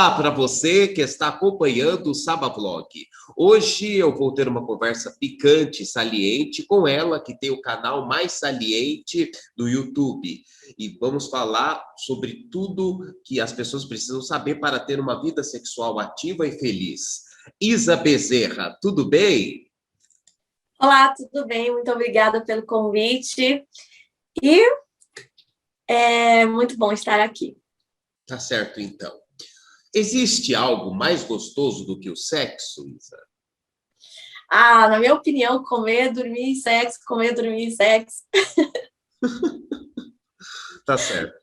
Olá para você que está acompanhando o Sabavlog. Hoje eu vou ter uma conversa picante, saliente, com ela que tem o canal mais saliente do YouTube. E vamos falar sobre tudo que as pessoas precisam saber para ter uma vida sexual ativa e feliz. Isa Bezerra, tudo bem? Olá, tudo bem? Muito obrigada pelo convite. E é muito bom estar aqui. Tá certo, então. Existe algo mais gostoso do que o sexo, Isa? Na minha opinião, comer, dormir, sexo, comer, dormir, sexo. Tá certo.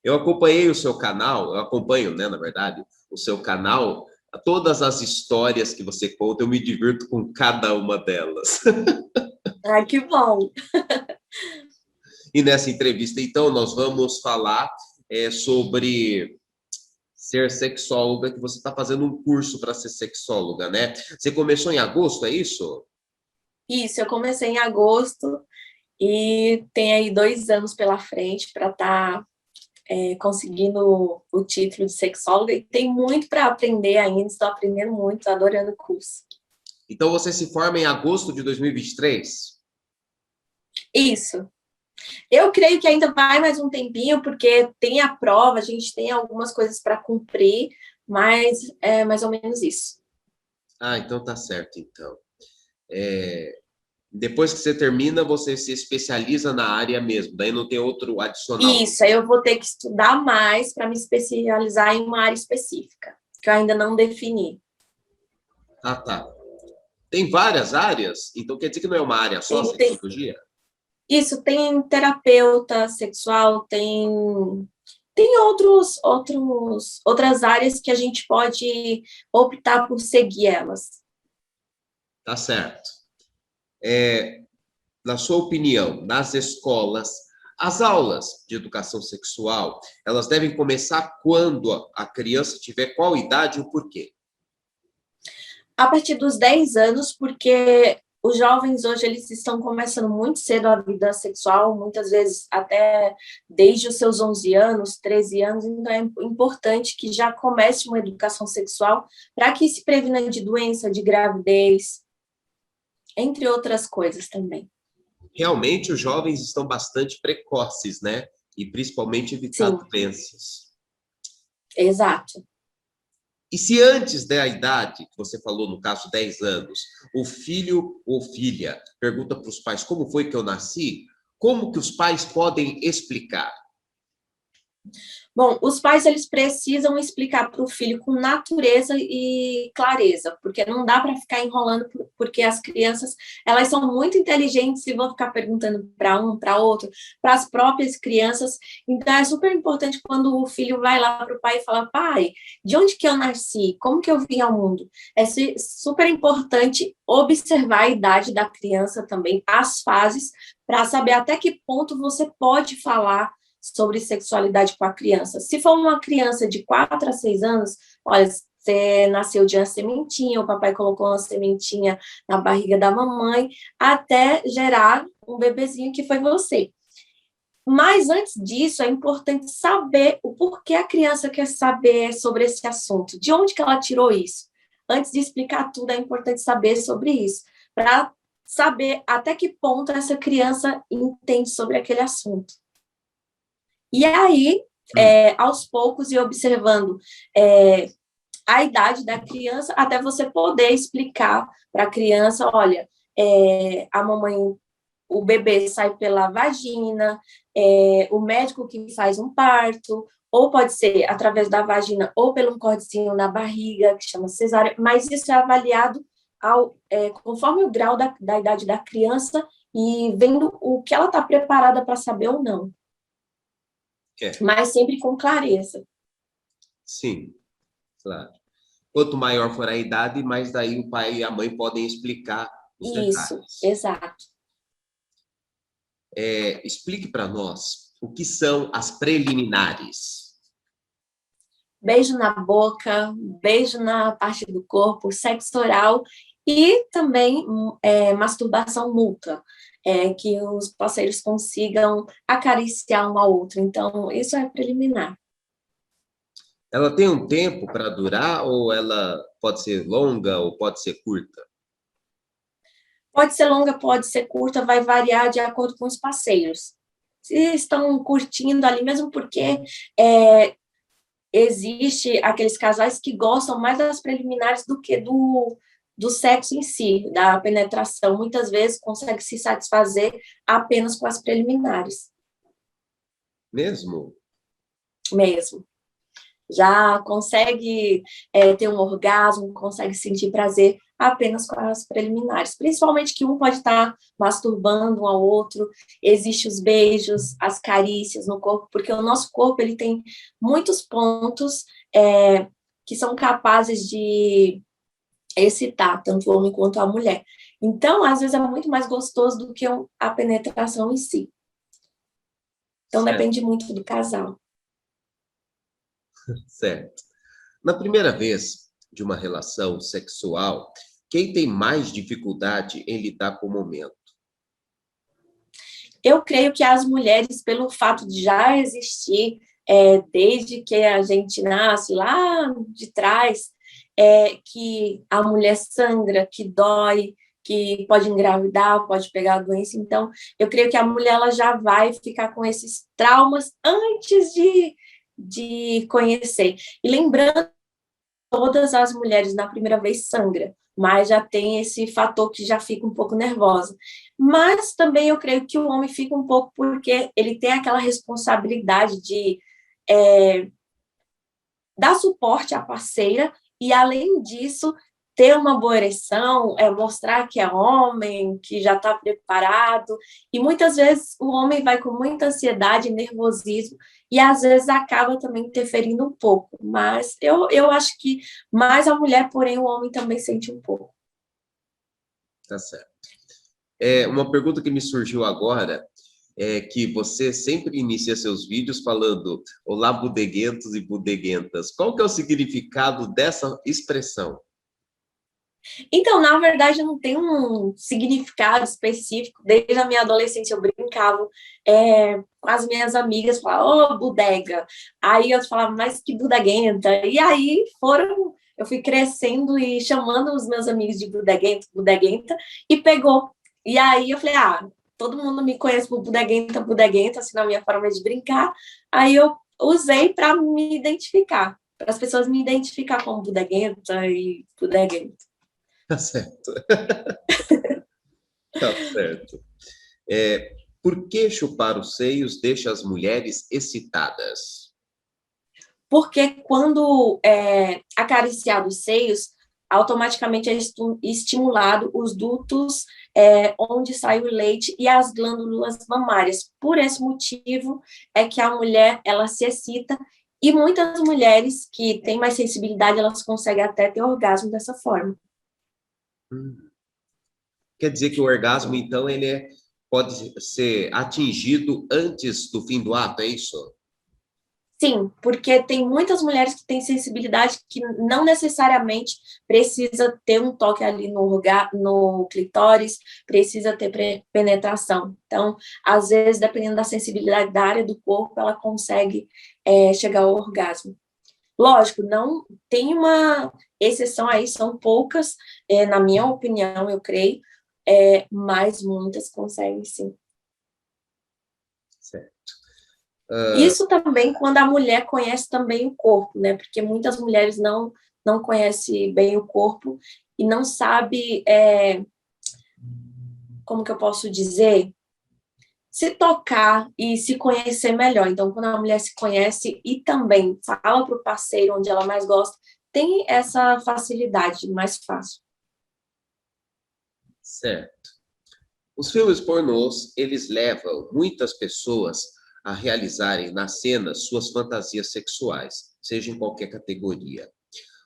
Eu acompanhei o seu canal, eu acompanho, né, na verdade, o seu canal, todas as histórias que você conta, eu me divirto com cada uma delas. Ai, que bom! E nessa entrevista, então, nós vamos falar sobre ser sexóloga, que você está fazendo um curso para ser sexóloga, né? Você começou em agosto, é isso? Isso, eu comecei em agosto e tem aí 2 anos pela frente para estar conseguindo o título de sexóloga e tem muito para aprender ainda, estou aprendendo muito, estou adorando o curso. Então, você se forma em agosto de 2023? Isso. Eu creio que ainda vai mais um tempinho, porque tem a prova, a gente tem algumas coisas para cumprir, mas é mais ou menos isso. Ah, então tá certo, então. Depois que você termina, você se especializa na área mesmo, daí não tem outro adicional. Isso, aí eu vou ter que estudar mais para me especializar em uma área específica, que eu ainda não defini. Ah, tá. Tem várias áreas? Então quer dizer que não é uma área só, a sexologia? Isso, tem terapeuta sexual, tem outras áreas que a gente pode optar por seguir elas. Tá certo. Na sua opinião, nas escolas, as aulas de educação sexual, elas devem começar quando a criança tiver qual idade e o porquê? A partir dos 10 anos, porque os jovens hoje eles estão começando muito cedo a vida sexual, muitas vezes até desde os seus 11 anos, 13 anos, então é importante que já comece uma educação sexual para que se previna de doença, de gravidez, entre outras coisas também. Realmente, os jovens estão bastante precoces, né? E principalmente evitar Sim, doenças. exato. E se antes da idade, que você falou, no caso 10 anos, o filho ou filha pergunta para os pais como foi que eu nasci, como que os pais podem explicar? Bom, os pais eles precisam explicar para o filho com natureza e clareza, porque não dá para ficar enrolando, porque as crianças elas são muito inteligentes e vão ficar perguntando para um, para outro, para as próprias crianças. Então é super importante quando o filho vai lá para o pai e fala: pai, de onde que eu nasci? Como que eu vim ao mundo? É super importante observar a idade da criança também, as fases, para saber até que ponto você pode falar sobre sexualidade com a criança. Se for uma criança de 4 a 6 anos, olha, você nasceu de uma sementinha, o papai colocou uma sementinha na barriga da mamãe, até gerar um bebezinho que foi você. Mas antes disso, é importante saber o porquê a criança quer saber sobre esse assunto, de onde que ela tirou isso. Antes de explicar tudo, é importante saber sobre isso, para saber até que ponto essa criança entende sobre aquele assunto. E aí, aos poucos, e observando a idade da criança, até você poder explicar para a criança, olha, a mamãe, o bebê sai pela vagina, o médico que faz um parto, ou pode ser através da vagina, ou pelo um cortezinho na barriga, que chama cesárea, mas isso é avaliado conforme o grau da idade da criança e vendo o que ela está preparada para saber ou não. Mas sempre com clareza. Sim, claro. Quanto maior for a idade, mais daí o pai e a mãe podem explicar os Isso, detalhes. exato. Explique para nós o que são as preliminares. Beijo na boca, beijo na parte do corpo, sexo oral e também masturbação mútua, que os parceiros consigam acariciar um ao outro. Então, isso é preliminar. Ela tem um tempo para durar ou ela pode ser longa ou pode ser curta? Pode ser longa, pode ser curta, vai variar de acordo com os parceiros. Se estão curtindo ali, mesmo porque é, existe aqueles casais que gostam mais das preliminares do que do sexo em si, da penetração. Muitas vezes consegue se satisfazer apenas com as preliminares, Mesmo? mesmo. Já consegue ter um orgasmo, consegue sentir prazer apenas com as preliminares. Principalmente que um pode estar masturbando um ao outro, existem os beijos, as carícias no corpo, porque o nosso corpo ele tem muitos pontos que são capazes de excitar tanto o homem quanto a mulher. Então, às vezes é muito mais gostoso do que a penetração em si. Então, Certo, depende muito do casal. certo. Na primeira vez de uma relação sexual, quem tem mais dificuldade em lidar com o momento? Eu creio que as mulheres, pelo fato de já existir, desde que a gente nasce lá de trás, que a mulher sangra, que dói, que pode engravidar, pode pegar a doença. Então, eu creio que a mulher ela já vai ficar com esses traumas antes de conhecer. E lembrando, todas as mulheres na primeira vez sangram, mas já tem esse fator que já fica um pouco nervosa. Mas também eu creio que o homem fica um pouco porque ele tem aquela responsabilidade de é, dar suporte à parceira e, além disso, ter uma boa ereção, mostrar que é homem, que já está preparado. E muitas vezes o homem vai com muita ansiedade, nervosismo, e às vezes acaba também interferindo um pouco. Mas eu acho que mais a mulher, porém o homem também sente um pouco. Tá certo. Uma pergunta que me surgiu agora é que você sempre inicia seus vídeos falando olá, bodeguentos e bodeguentas. Qual que é o significado dessa expressão? Então, na verdade, não tem um significado específico. Desde a minha adolescência, eu brincava com as minhas amigas, falava, ô, bodega. Aí eu falava, mas que bodeguenta. E aí eu fui crescendo e chamando os meus amigos de bodeguento, bodeguenta, e pegou. E aí eu falei, todo mundo me conhece por bodeguenta, bodeguenta, assim, na minha forma de brincar. Aí eu usei para me identificar, para as pessoas me identificar como bodeguenta e bodeguenta. Tá certo, tá certo. Por que chupar os seios deixa as mulheres excitadas? Porque quando acariciado os seios, automaticamente é estimulado os dutos onde sai o leite e as glândulas mamárias. Por esse motivo é que a mulher ela se excita e muitas mulheres que têm mais sensibilidade elas conseguem até ter orgasmo dessa forma. Quer dizer que o orgasmo, então, pode ser atingido antes do fim do ato, é isso? Sim, porque tem muitas mulheres que têm sensibilidade que não necessariamente precisa ter um toque ali no clitóris, precisa ter penetração. Então, às vezes, dependendo da sensibilidade da área do corpo, ela consegue chegar ao orgasmo. Lógico, não tem uma exceção aí, são poucas, na minha opinião, eu creio, mas muitas conseguem sim. Certo. Isso também quando a mulher conhece também o corpo, né? Porque muitas mulheres não conhecem bem o corpo e não sabe, como que eu posso dizer, se tocar e se conhecer melhor. Então, quando a mulher se conhece e também fala para o parceiro onde ela mais gosta, tem essa facilidade mais fácil. Certo. Os filmes pornôs, eles levam muitas pessoas a realizarem nas cenas suas fantasias sexuais, seja em qualquer categoria.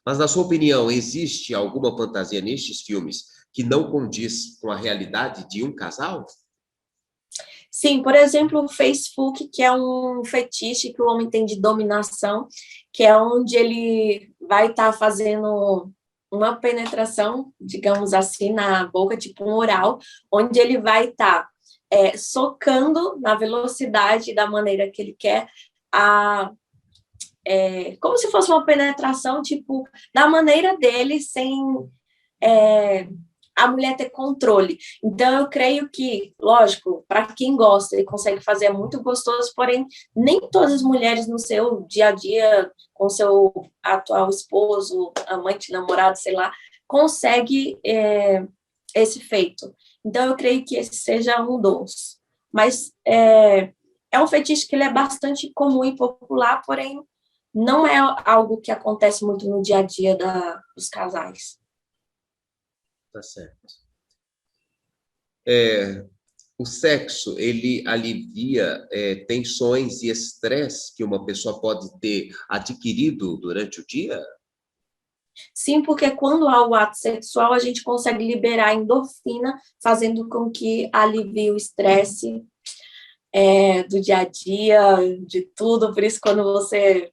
Mas, na sua opinião, existe alguma fantasia nestes filmes que não condiz com a realidade de um casal? Sim, por exemplo, o Facebook, que é um fetiche que o homem tem de dominação, que é onde ele vai estar fazendo uma penetração, digamos assim, na boca, tipo um oral, onde ele vai estar socando na velocidade da maneira que ele quer a como se fosse uma penetração, tipo, da maneira dele, sem a mulher ter controle. Então, eu creio que, lógico, para quem gosta e consegue fazer, é muito gostoso, porém, nem todas as mulheres no seu dia a dia, com seu atual esposo, amante, namorado, sei lá, consegue esse feito. Então, eu creio que esse seja um dos. Mas é um fetiche que ele é bastante comum e popular, porém, não é algo que acontece muito no dia a dia dos casais. Tá certo. O sexo, ele alivia tensões e estresse que uma pessoa pode ter adquirido durante o dia? Sim, porque quando há o ato sexual, a gente consegue liberar endorfina, fazendo com que alivie o estresse do dia a dia, de tudo. Por isso, quando você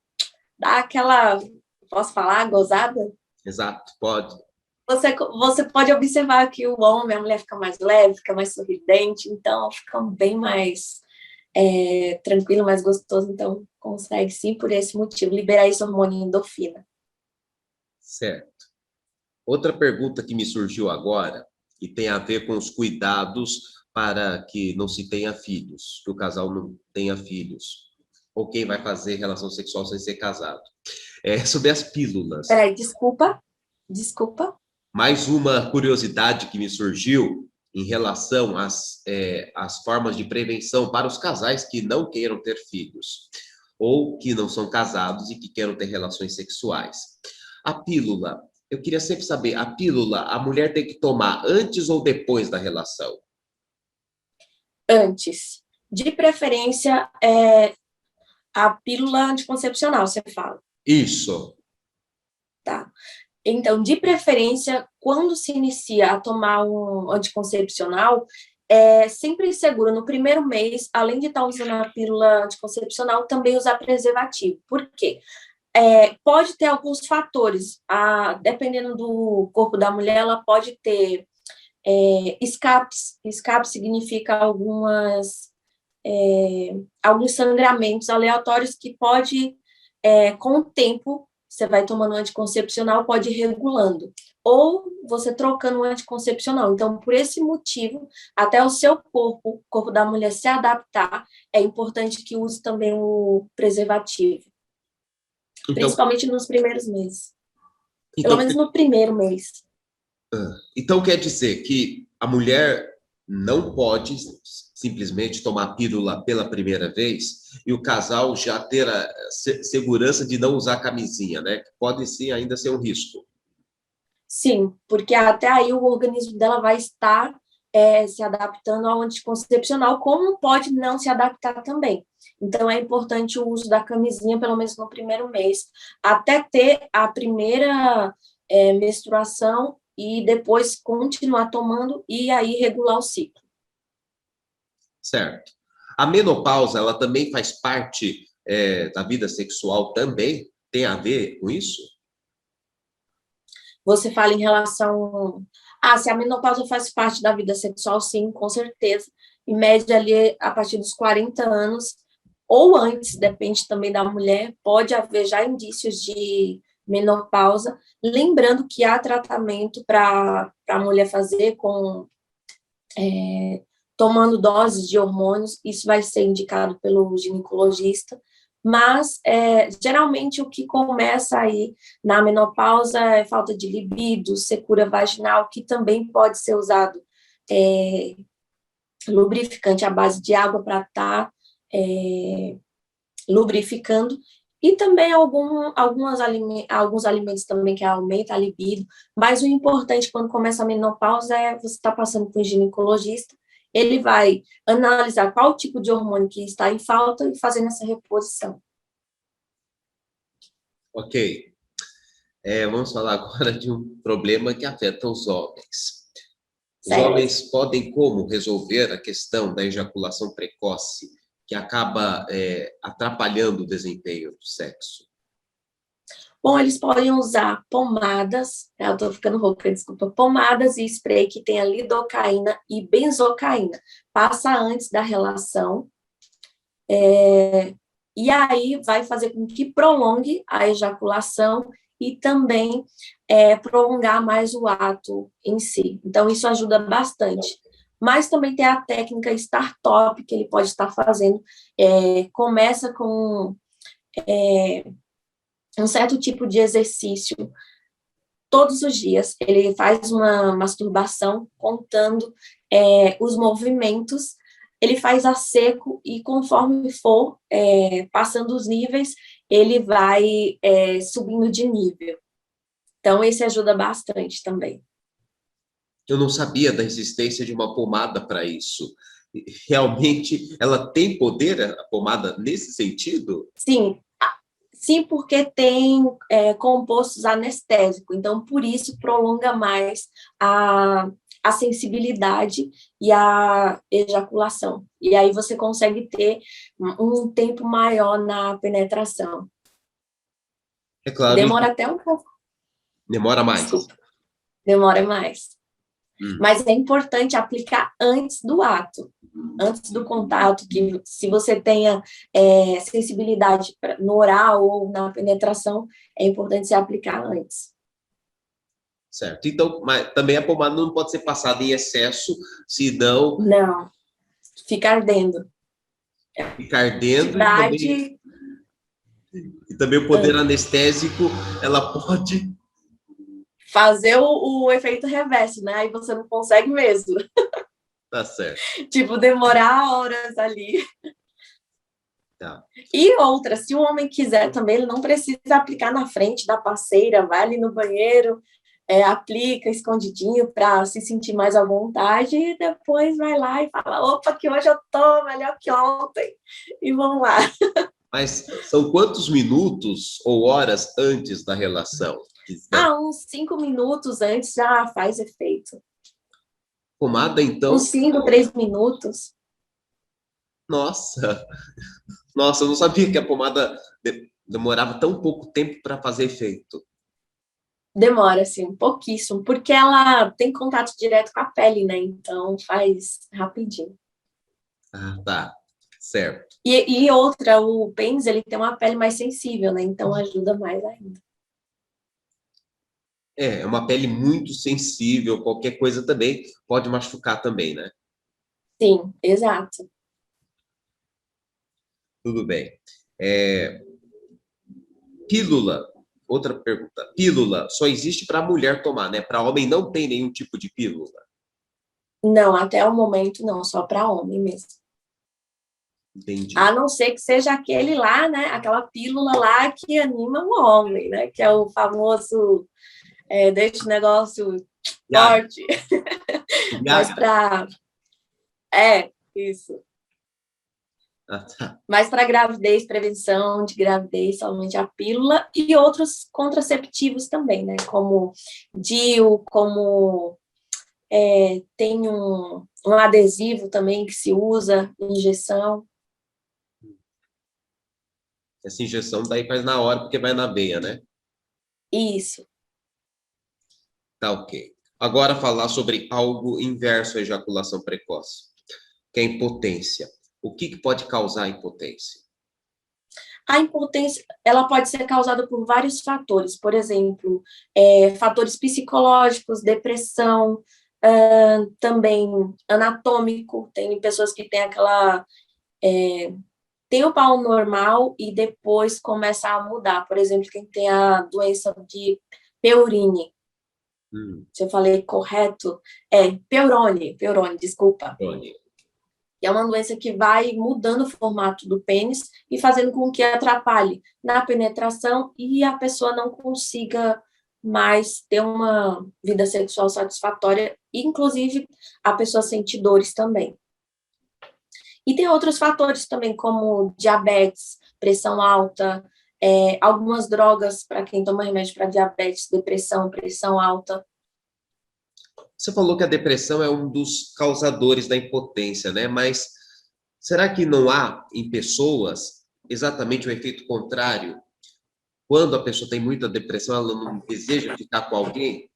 dá aquela, posso falar, gozada? Exato, pode. Você pode observar que o homem, a mulher fica mais leve, fica mais sorridente, então fica bem mais tranquilo, mais gostoso. Então, consegue sim, por esse motivo, liberar esse hormônio endorfina. Certo. Outra pergunta que me surgiu agora, e tem a ver com os cuidados para que não se tenha filhos, que o casal não tenha filhos, ou quem vai fazer relação sexual sem ser casado. É sobre as pílulas. Peraí, desculpa. Mais uma curiosidade que me surgiu em relação às formas de prevenção para os casais que não queiram ter filhos, ou que não são casados e que queiram ter relações sexuais. A pílula, eu queria sempre saber, a pílula, a mulher tem que tomar antes ou depois da relação? Antes. De preferência, a pílula anticoncepcional, você fala. Isso. Tá. Então, de preferência, quando se inicia a tomar um anticoncepcional, é sempre seguro no primeiro mês, além de estar usando a pílula anticoncepcional, também usar preservativo. Por quê? Pode ter alguns fatores, dependendo do corpo da mulher, ela pode ter escapes. Escape significa alguns sangramentos aleatórios que pode, com o tempo, você vai tomando um anticoncepcional, pode ir regulando. Ou você trocando um anticoncepcional. Então, por esse motivo, até o seu o corpo da mulher se adaptar, é importante que use também o preservativo. Então, Principalmente nos primeiros meses. Pelo então, menos no primeiro mês. então quer dizer que a mulher não pode simplesmente tomar pílula pela primeira vez e o casal já ter a segurança de não usar camisinha, né? Que pode sim ainda ser um risco. Sim, porque até aí o organismo dela vai estar se adaptando ao anticoncepcional, como pode não se adaptar também. Então, é importante o uso da camisinha, pelo menos no primeiro mês, até ter a primeira menstruação e depois continuar tomando e aí regular o ciclo. Certo. A menopausa, ela também faz parte da vida sexual também? Tem a ver com isso? Você fala em relação... se a menopausa faz parte da vida sexual, sim, com certeza. Em média, ali, a partir dos 40 anos, ou antes, depende também da mulher, pode haver já indícios de menopausa. Lembrando que há tratamento para a mulher fazer tomando doses de hormônios, isso vai ser indicado pelo ginecologista, mas geralmente o que começa aí na menopausa é falta de libido, secura vaginal, que também pode ser usado lubrificante à base de água para estar lubrificando, e também alguns alimentos também que aumentam a libido, mas o importante quando começa a menopausa é você estar passando com o ginecologista, ele vai analisar qual tipo de hormônio que está em falta e fazendo essa reposição. Ok. Vamos falar agora de um problema que afeta os homens. Os homens podem como resolver a questão da ejaculação precoce, que acaba atrapalhando o desempenho do sexo? Bom, eles podem usar pomadas, eu tô ficando rouca, desculpa, pomadas e spray que tenha lidocaína e benzocaína. Passa antes da relação, e aí vai fazer com que prolongue a ejaculação e também prolongar mais o ato em si. Então, isso ajuda bastante. Mas também tem a técnica Start-Top, que ele pode estar fazendo. Começa com um certo tipo de exercício todos os dias. Ele faz uma masturbação contando os movimentos, ele faz a seco e conforme for passando os níveis, ele vai subindo de nível. Então, esse ajuda bastante também. Eu não sabia da existência de uma pomada para isso. Realmente, ela tem poder, a pomada, nesse sentido? Sim, sim, porque tem compostos anestésicos, então por isso prolonga mais a sensibilidade e a ejaculação. E aí você consegue ter um tempo maior na penetração. É claro. Demora até um pouco. Demora mais. Desculpa. Demora mais. Mas é importante aplicar antes do ato, antes do contato, que se você tenha sensibilidade no oral ou na penetração, é importante você aplicar antes. Certo. Então, mas também a pomada não pode ser passada em excesso, senão... Não, fica ardendo. Fica ardendo e também o poder anestésico, ela pode... fazer o efeito reverso, né? Aí você não consegue mesmo. Tá certo. Tipo, demorar horas ali. Tá. E outra, se o homem quiser também, ele não precisa aplicar na frente da parceira, vai ali no banheiro, aplica escondidinho para se sentir mais à vontade e depois vai lá e fala, opa, que hoje eu tô melhor que ontem. E vamos lá. Mas são quantos minutos ou horas antes da relação? Uns 5 minutos antes já faz efeito. Pomada, então? Uns 5, 3 minutos. Nossa, eu não sabia que a pomada demorava tão pouco tempo para fazer efeito. Demora, assim, um pouquíssimo, porque ela tem contato direto com a pele, né? Então faz rapidinho. Ah, tá. Certo. E outra, o pênis, ele tem uma pele mais sensível, né? Então ajuda mais ainda. É uma pele muito sensível, qualquer coisa também pode machucar também, né? Sim, exato. Tudo bem. Pílula. Outra pergunta. Pílula só existe para mulher tomar, né? Para homem não tem nenhum tipo de pílula. Não, até o momento não, só para homem mesmo. Entendi. A não ser que seja aquele lá, né? Aquela pílula lá que anima o homem, né? Que é o famoso deixa o negócio forte. Mas para... isso. Ah, tá. Mas para gravidez, prevenção de gravidez, somente a pílula e outros contraceptivos também, né? Como DIU, como tem um adesivo também que se usa, injeção. Essa injeção daí faz na hora, porque vai na veia, né? Isso. Tá, ok. Agora falar sobre algo inverso à ejaculação precoce, que é a impotência. O que pode causar a impotência? A impotência, ela pode ser causada por vários fatores, por exemplo, fatores psicológicos, depressão, também anatômico, tem pessoas que têm aquela... tem o pau normal e depois começa a mudar, por exemplo, quem tem a doença de Peyronie, se eu falei correto, Peyronie, desculpa. Peyronie. É uma doença que vai mudando o formato do pênis e fazendo com que atrapalhe na penetração e a pessoa não consiga mais ter uma vida sexual satisfatória, inclusive a pessoa sente dores também. E tem outros fatores também, como diabetes, pressão alta, algumas drogas para quem toma remédio para diabetes, depressão, pressão alta. Você falou que a depressão é um dos causadores da impotência, né? Mas será que não há em pessoas exatamente o efeito contrário? Quando a pessoa tem muita depressão, ela não deseja ficar com alguém?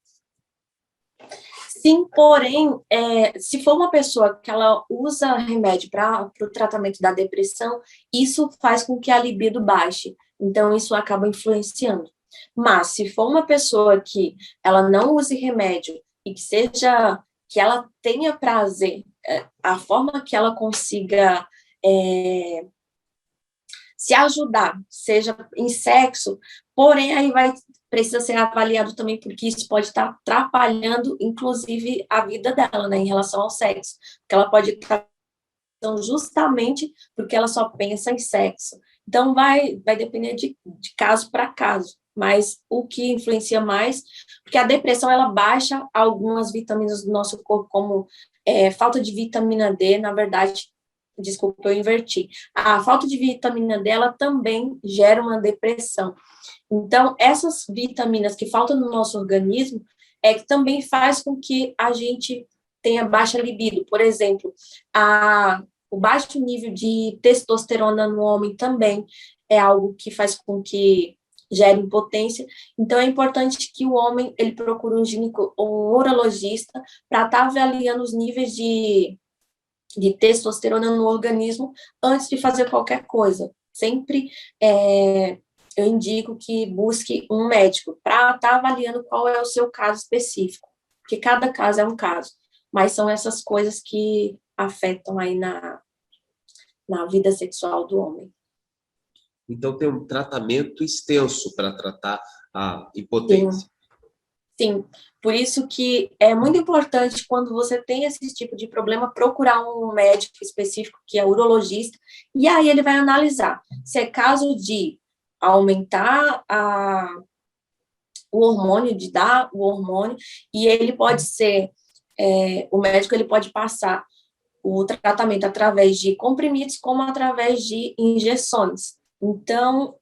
Sim, porém, se for uma pessoa que ela usa remédio para o tratamento da depressão, isso faz com que a libido baixe. Então, isso acaba influenciando. Mas, se for uma pessoa que ela não use remédio e que ela tenha prazer, a forma que ela consiga se ajudar, seja em sexo, porém aí precisa ser avaliado também, porque isso pode estar atrapalhando, inclusive, a vida dela, né, em relação ao sexo, porque ela pode estar justamente porque ela só pensa em sexo. Então, vai depender de caso para caso, mas o que influencia mais, porque a depressão, ela baixa algumas vitaminas do nosso corpo, como falta de vitamina D, na verdade, desculpa, eu inverti. A falta de vitamina D, ela também gera uma depressão. Então, essas vitaminas que faltam no nosso organismo é que também faz com que a gente tenha baixa libido. Por exemplo, o baixo nível de testosterona no homem também é algo que faz com que gere impotência. Então, é importante que o homem ele procure um urologista para estar avaliando os níveis de testosterona no organismo antes de fazer qualquer coisa. Sempre eu indico que busque um médico para estar avaliando qual é o seu caso específico, porque cada caso é um caso, mas são essas coisas que afetam aí na vida sexual do homem. Então, tem um tratamento extenso para tratar a Sim, impotência. sim. Por isso que é muito importante, quando você tem esse tipo de problema, procurar um médico específico, que é urologista, e aí ele vai analisar se é caso de aumentar o hormônio, de dar o hormônio, e ele pode ser, o médico ele pode passar o tratamento através de comprimidos, como através de injeções. Então,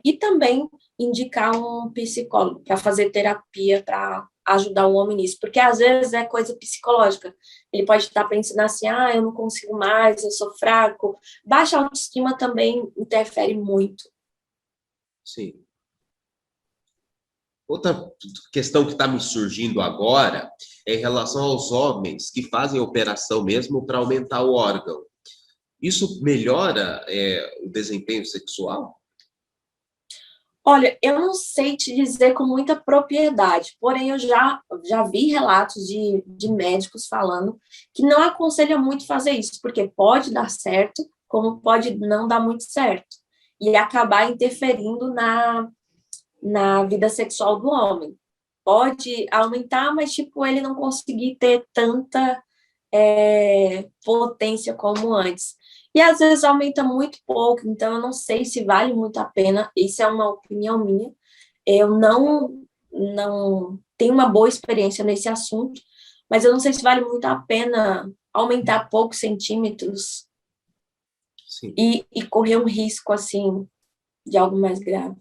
e também indicar um psicólogo para fazer terapia para ajudar o homem nisso, porque às vezes é coisa psicológica. Ele pode estar pensando assim, eu não consigo mais, eu sou fraco. Baixa autoestima também interfere muito. Sim. Outra questão que está me surgindo agora é em relação aos homens que fazem operação mesmo para aumentar o órgão. Isso melhora o desempenho sexual? Olha, eu não sei te dizer com muita propriedade, porém eu já vi relatos de médicos falando que não aconselha muito fazer isso, porque pode dar certo, como pode não dar muito certo, e acabar interferindo na vida sexual do homem. Pode aumentar, mas tipo, ele não conseguir ter tanta potência como antes. E às vezes aumenta muito pouco, então eu não sei se vale muito a pena, isso é uma opinião minha. Eu não tenho uma boa experiência nesse assunto, mas eu não sei se vale muito a pena aumentar poucos centímetros Sim. e correr um risco, assim, de algo mais grave.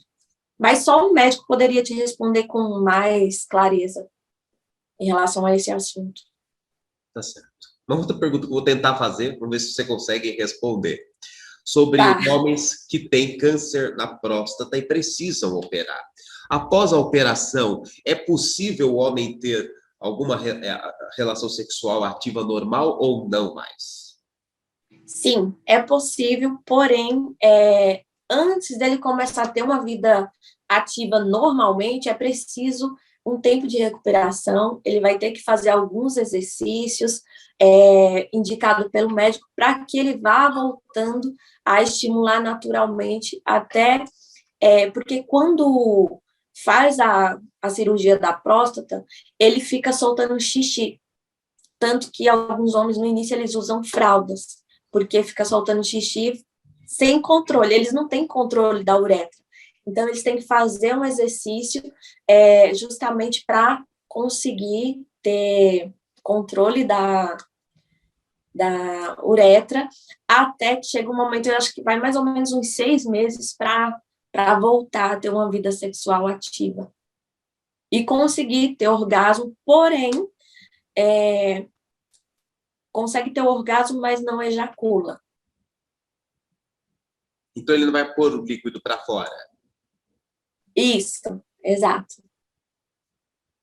Mas só um médico poderia te responder com mais clareza em relação a esse assunto. Tá certo. Uma outra pergunta que eu vou tentar fazer, vamos ver se você consegue responder. Sobre Tá. os homens que têm câncer na próstata e precisam operar. Após a operação, é possível o homem ter alguma relação sexual ativa normal ou não mais? Sim, é possível, porém, antes dele começar a ter uma vida ativa normalmente, é preciso um tempo de recuperação, ele vai ter que fazer alguns exercícios indicado pelo médico para que ele vá voltando a estimular naturalmente até, porque quando faz a cirurgia da próstata, ele fica soltando xixi, tanto que alguns homens no início eles usam fraldas, porque fica soltando xixi sem controle, eles não têm controle da uretra. Então, eles têm que fazer um exercício justamente para conseguir ter controle da uretra, até que chega um momento, eu acho que vai mais ou menos uns 6 meses para voltar a ter uma vida sexual ativa. E conseguir ter orgasmo, porém, consegue ter orgasmo, mas não ejacula. Então ele não vai pôr o líquido para fora. Isso, exato.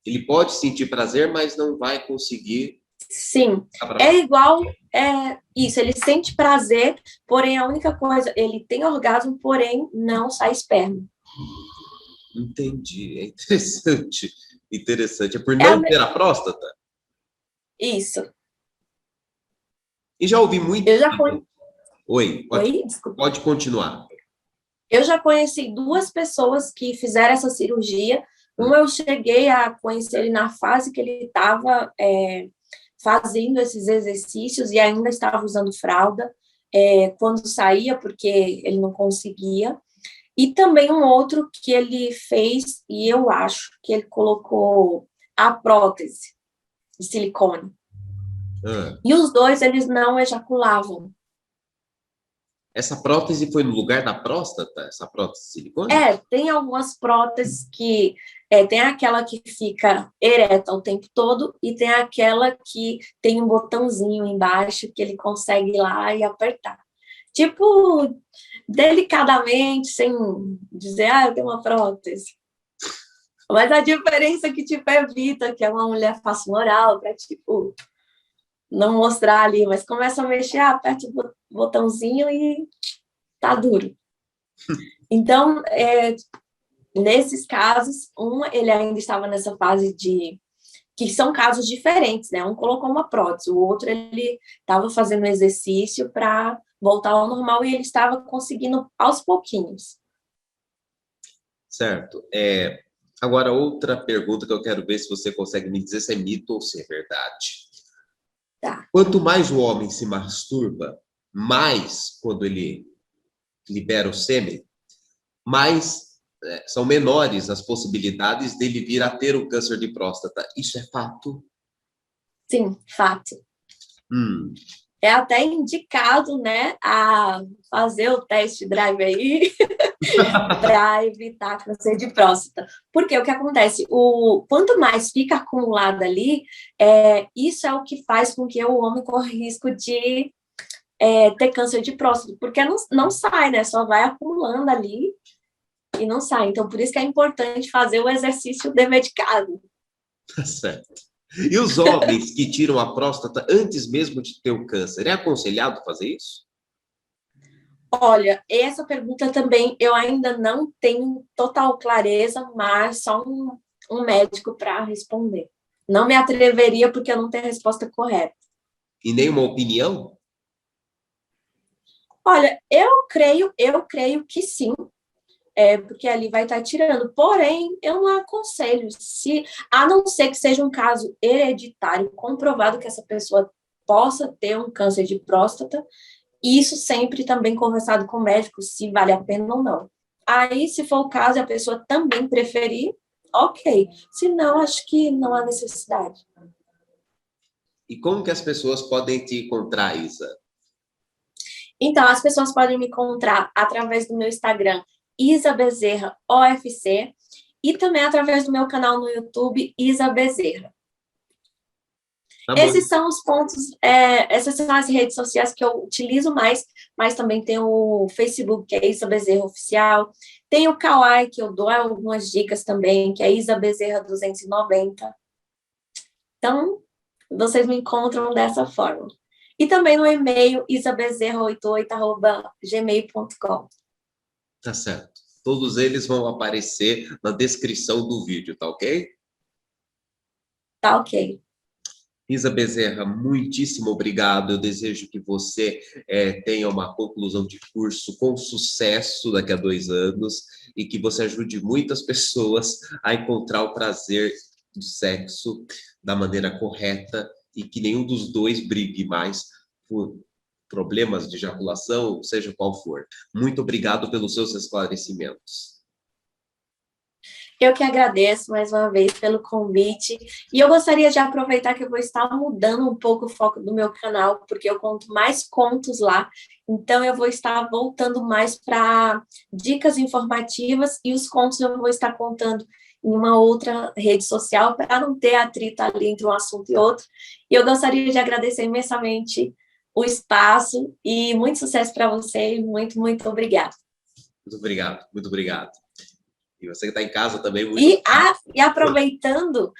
Ele pode sentir prazer, mas não vai conseguir. Sim, é igual isso, ele sente prazer, porém a única coisa, ele tem orgasmo, porém não sai esperma. Entendi, é interessante. Interessante. É por É a não ter a próstata? Isso. E já ouvi muito. Eu já conheci. Oi, Oi, desculpa. pode continuar. Eu já conheci 2 pessoas que fizeram essa cirurgia. Um eu cheguei a conhecer ele na fase que ele estava fazendo esses exercícios e ainda estava usando fralda quando saía, porque ele não conseguia. E também um outro que ele fez, e eu acho que ele colocou a prótese de silicone. E os 2, eles não ejaculavam. Essa prótese foi no lugar da próstata? Essa prótese de silicone? Tem algumas próteses que... tem aquela que fica ereta o tempo todo e tem aquela que tem um botãozinho embaixo que ele consegue ir lá e apertar. Tipo, delicadamente, sem dizer, eu tenho uma prótese. Mas a diferença é que, tipo, evita que uma mulher faça um oral para, tipo, não mostrar ali, mas começa a mexer, aperta o botãozinho e tá duro. Então, nesses casos, ele ainda estava nessa fase que são casos diferentes, né? Um colocou uma prótese, o outro ele estava fazendo exercício para voltar ao normal e ele estava conseguindo aos pouquinhos. Certo. Agora, outra pergunta que eu quero ver se você consegue me dizer se é mito ou se é verdade. Tá. Quanto mais o homem se masturba, mais quando ele libera o sêmen, mais são menores as possibilidades dele vir a ter o câncer de próstata. Isso é fato? Sim, fato. É até indicado, né, a fazer o test drive aí para evitar câncer de próstata. Porque o que acontece? Quanto mais fica acumulado ali, isso é o que faz com que o homem corra risco de ter câncer de próstata, porque não sai, né? Só vai acumulando ali e não sai. Então, por isso que é importante fazer o exercício dever de casa. Tá certo. E os homens que tiram a próstata antes mesmo de ter o câncer, é aconselhado fazer isso? Olha, essa pergunta também eu ainda não tenho total clareza, mas só um médico para responder. Não me atreveria porque eu não tenho a resposta correta. E nenhuma opinião? Olha, eu creio que sim, porque ali vai estar tirando. Porém, eu não aconselho, a não ser que seja um caso hereditário, comprovado que essa pessoa possa ter um câncer de próstata, e isso sempre também conversado com o médico, se vale a pena ou não. Aí, se for o caso e a pessoa também preferir, ok. Se não, acho que não há necessidade. E como que as pessoas podem te encontrar, Isa? Então, as pessoas podem me encontrar através do meu Instagram, Isa Bezerra OFC, e também através do meu canal no YouTube, Isa Bezerra. Tá bom. Esses são os pontos, essas são as redes sociais que eu utilizo mais, mas também tem o Facebook, que é Isa Bezerra Oficial, tem o Kawaii, que eu dou algumas dicas também, que é Isa Bezerra 290. Então, vocês me encontram dessa forma. E também no e-mail isabezerra88@gmail.com. Tá certo. Todos eles vão aparecer na descrição do vídeo, tá ok? Tá ok. Isa Bezerra, muitíssimo obrigado. Eu desejo que você tenha uma conclusão de curso com sucesso daqui a 2 anos e que você ajude muitas pessoas a encontrar o prazer do sexo da maneira correta e que nenhum dos dois brigue mais por problemas de ejaculação, seja qual for. Muito obrigado pelos seus esclarecimentos. Eu que agradeço mais uma vez pelo convite. E eu gostaria de aproveitar que eu vou estar mudando um pouco o foco do meu canal, porque eu conto mais contos lá. Então, eu vou estar voltando mais para dicas informativas e os contos eu vou estar contando em uma outra rede social para não ter atrito ali entre um assunto e outro. E eu gostaria de agradecer imensamente o espaço e muito sucesso para você. Muito, muito obrigada. Muito obrigado, muito obrigado. E você que está em casa também, muito E aproveitando,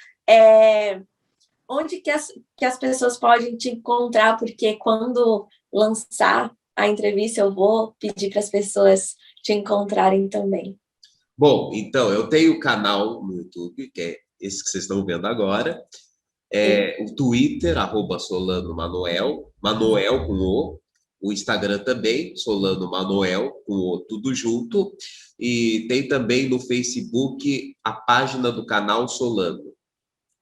Onde que as pessoas podem te encontrar? Porque quando lançar a entrevista, eu vou pedir para as pessoas te encontrarem também. Bom, então, eu tenho o canal no YouTube, que é esse que vocês estão vendo agora. O Twitter, @Solano Manoel, Manoel com o Instagram também, Solano Manoel, com o tudo junto. E tem também no Facebook a página do canal Solano.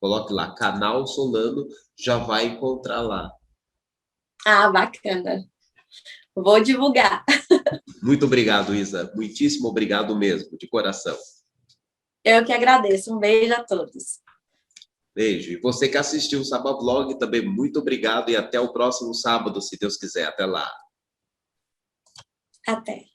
Coloque lá, canal Solano, já vai encontrar lá. Ah, bacana. Vou divulgar. Muito obrigado, Isa. Muitíssimo obrigado mesmo, de coração. Eu que agradeço. Um beijo a todos. Beijo. E você que assistiu o Sabablog, também muito obrigado e até o próximo sábado, se Deus quiser. Até lá. Até.